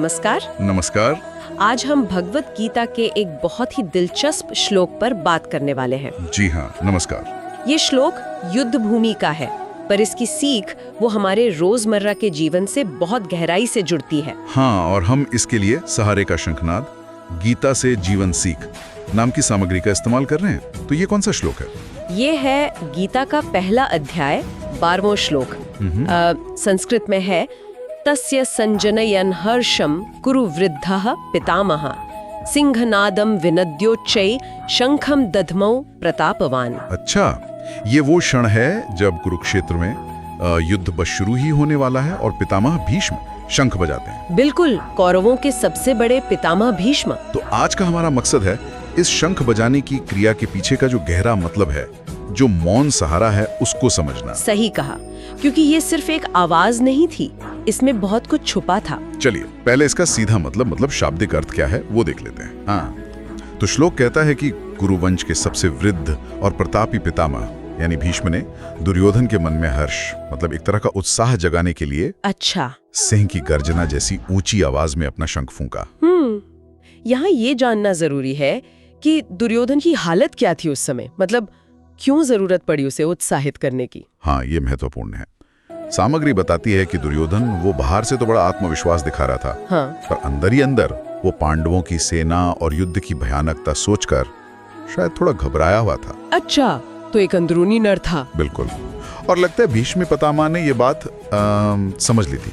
नमस्कार। नमस्कार। आज हम भगवत गीता के एक बहुत ही दिलचस्प श्लोक पर बात करने वाले हैं। जी हाँ, नमस्कार। ये श्लोक युद्ध भूमि का है, पर इसकी सीख वो हमारे रोजमर्रा के जीवन से बहुत गहराई से जुड़ती है। हाँ, और हम इसके लिए सहारे का शंखनाद, गीता से जीवन सीख नाम की सामग्री का इस्तेमाल कर रहे हैं। तो ये कौन सा श्लोक है? ये है गीता का पहला अध्याय, 12वां श्लोक। संस्कृत में है, तस्य संजनयन् हर्षम कुरु वृद्धः पितामहः सिंहनादम विनद्योच्चै शंखम दध्मौ प्रतापवान। अच्छा, ये वो क्षण है जब कुरुक्षेत्र में युद्ध बस शुरू ही होने वाला है और पितामह भीष्म शंख बजाते हैं। बिल्कुल, कौरवों के सबसे बड़े पितामह भीष्म। तो आज का हमारा मकसद है इस शंख बजाने की क्रिया के पीछे का जो गहरा मतलब है, जो मौन सहारा है, उसको समझना। सही कहा, क्योंकि ये सिर्फ एक आवाज नहीं थी, इसमें बहुत कुछ छुपा था। चलिए पहले इसका सीधा मतलब शाब्दिक अर्थ क्या है वो देख लेते हैं। हाँ, तो श्लोक कहता है कि कुरुवंश के सबसे वृद्ध और प्रतापी पितामह यानी भीष्म ने दुर्योधन के मन में हर्ष मतलब एक तरह का उत्साह जगाने के लिए अच्छा सिंह की गर्जना जैसी ऊंची आवाज में अपना शंख फूंका। यहाँ ये जानना जरूरी है कि दुर्योधन की हालत क्या थी उस समय, मतलब क्यों जरूरत पड़ी उसे उत्साहित करने की। हाँ, ये महत्वपूर्ण है। सामग्री बताती है कि दुर्योधन वो बाहर से तो बड़ा आत्मविश्वास दिखा रहा था, हाँ। पर अंदर ही अंदर वो पांडवों की सेना और युद्ध की भयानकता सोचकर शायद थोड़ा घबराया हुआ था। अच्छा, तो एक अंदरूनी डर था। बिल्कुल, और लगता है भीष्म पितामह ने ये बात समझ ली थी।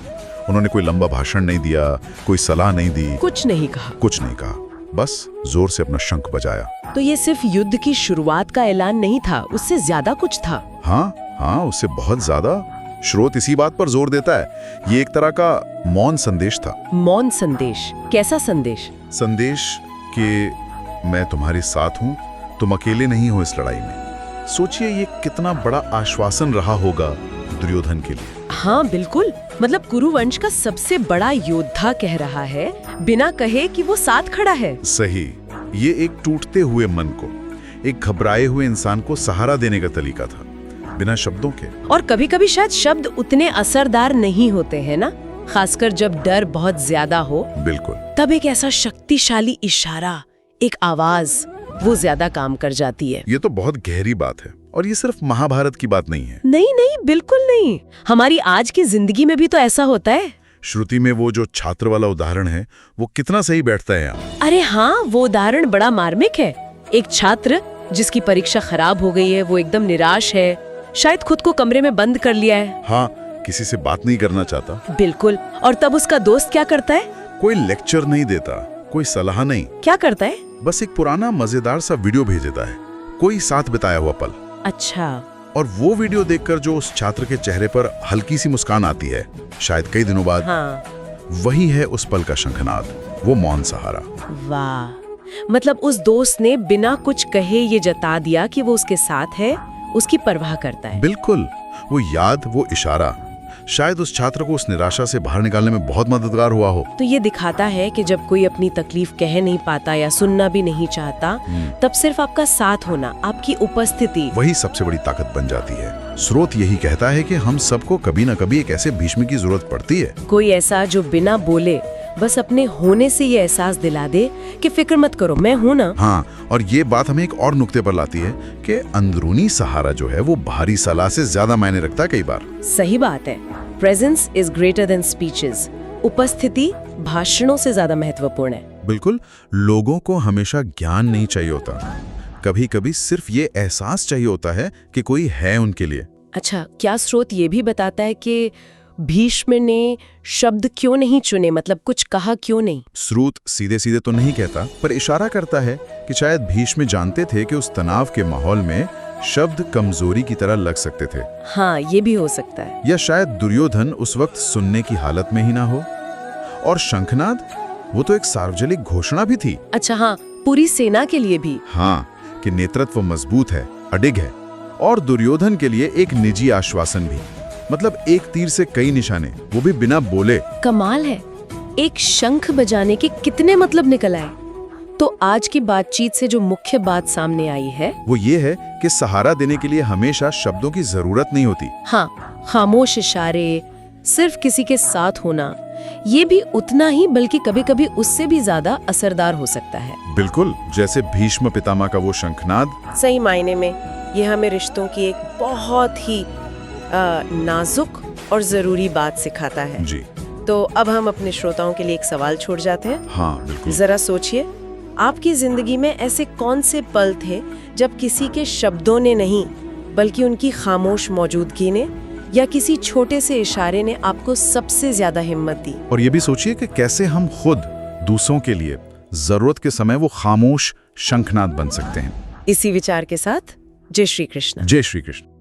उन्होंने कोई लंबा भाषण नहीं दिया, कोई सलाह नहीं दी, कुछ नहीं कहा, बस जोर से अपना शंख बजाया। तो ये सिर्फ युद्ध की शुरुआत का ऐलान नहीं था, उससे ज्यादा कुछ था। हाँ, उससे बहुत ज्यादा। स्रोत इसी बात पर जोर देता है, ये एक तरह का मौन संदेश था। मौन संदेश? कैसा संदेश? संदेश कि मैं तुम्हारे साथ हूँ, तुम अकेले नहीं हो इस लड़ाई में। सोचिए ये कितना बड़ा आश्वासन रहा होगा दुर्योधन के लिए। हाँ बिल्कुल, मतलब कुरुवंश का सबसे बड़ा योद्धा कह रहा है बिना कहे कि वो साथ खड़ा है। सही, ये एक टूटते हुए मन को, एक घबराए हुए इंसान को सहारा देने का तरीका था, बिना शब्दों के। और कभी कभी शायद शब्द उतने असरदार नहीं होते हैं ना, खासकर जब डर बहुत ज्यादा हो। बिल्कुल, तब एक ऐसा शक्तिशाली इशारा, एक आवाज, वो ज्यादा काम कर जाती है। ये तो बहुत गहरी बात है, और ये सिर्फ महाभारत की बात नहीं है। नहीं, बिल्कुल नहीं, हमारी आज की जिंदगी में भी तो ऐसा होता है। श्रुति में वो जो छात्र वाला उदाहरण है, वो कितना सही बैठता है यहाँ। अरे हाँ, वो उदाहरण बड़ा मार्मिक है। एक छात्र जिसकी परीक्षा खराब हो गई है, वो एकदम निराश है, शायद खुद को कमरे में बंद कर लिया है। हाँ, किसी से बात नहीं करना चाहता। बिल्कुल, और तब उसका दोस्त क्या करता है? कोई लेक्चर नहीं देता, कोई सलाह नहीं। क्या करता है? बस एक पुराना मजेदार सा वीडियो भेज देता है, कोई साथ बिताया हुआ पल। अच्छा। और वो वीडियो देखकर जो उस छात्र के चेहरे पर हल्की सी मुस्कान आती है, शायद कई दिनों बाद, हाँ। वही है उस पल का शंखनाद, वो मौन सहारा। वाह, मतलब उस दोस्त ने बिना कुछ कहे ये जता दिया कि वो उसके साथ है, उसकी परवाह करता है। बिल्कुल, वो याद, वो इशारा शायद उस छात्र को उस निराशा से बाहर निकालने में बहुत मददगार हुआ हो। तो ये दिखाता है कि जब कोई अपनी तकलीफ कह नहीं पाता या सुनना भी नहीं चाहता, तब सिर्फ आपका साथ होना, आपकी उपस्थिति, वही सबसे बड़ी ताकत बन जाती है। स्रोत यही कहता है कि हम सबको कभी न कभी एक ऐसे भीष्म की जरूरत पड़ती है। कोई ऐसा जो बिना बोले बस अपने होने से ये एहसास दिला दे कि फिक्र मत करो, मैं हूं ना। हाँ, और ये बात हमें एक और नुक्ते पर लाती है कि अंदरूनी सहारा जो है वो बाहरी सलाह से ज्यादा मायने रखता है कई बार। सही बात है, presence is greater than speeches. उपस्थिति भाषणों से ज्यादा महत्वपूर्ण है। बिल्कुल, लोगों को हमेशा ज्ञान नहीं चाहिए होता, कभी कभी सिर्फ ये एहसास चाहिए होता है कि कोई है उनके लिए। अच्छा, क्या स्रोत ये भी बताता है कि भीष्म ने शब्द क्यों नहीं चुने, मतलब कुछ कहा क्यों नहीं? स्रोत सीधे सीधे तो नहीं कहता, पर इशारा करता है कि शायद भीष्म जानते थे कि उस तनाव के माहौल में शब्द कमजोरी की तरह लग सकते थे। हाँ, ये भी हो सकता है। या शायद दुर्योधन उस वक्त सुनने की हालत में ही ना हो। और शंखनाद, वो तो एक सार्वजनिक घोषणा भी थी। अच्छा हाँ, पूरी सेना के लिए भी। हाँ, कि नेतृत्व मजबूत है, अडिग है। और दुर्योधन के लिए एक निजी आश्वासन भी, मतलब एक तीर से कई निशाने, वो भी बिना बोले। कमाल है, एक शंख बजाने के कितने मतलब निकल आए। तो आज की बातचीत से जो मुख्य बात सामने आई है वो ये है कि सहारा देने के लिए हमेशा शब्दों की जरूरत नहीं होती। हाँ, खामोश इशारे, सिर्फ किसी के साथ होना, ये भी उतना ही बल्कि कभी-कभी उससे भी ज्यादा असरदार हो सकता है। बिल्कुल, जैसे भीष्म पितामह का वो शंखनाद। सही मायने में ये हमें रिश्तों की एक बहुत ही नाजुक और जरूरी बात सिखाता है। जी तो अब हम अपने श्रोताओं के लिए एक सवाल छोड़ जाते हैं। हाँ बिल्कुल। जरा सोचिए, आपकी जिंदगी में ऐसे कौन से पल थे जब किसी के शब्दों ने नहीं बल्कि उनकी खामोश मौजूदगी ने या किसी छोटे से इशारे ने आपको सबसे ज्यादा हिम्मत दी? और ये भी सोचिए कि कैसे हम खुद दूसरों के लिए जरूरत के समय वो खामोश शंखनाद बन सकते हैं। इसी विचार के साथ जय श्री कृष्ण। जय श्री कृष्ण।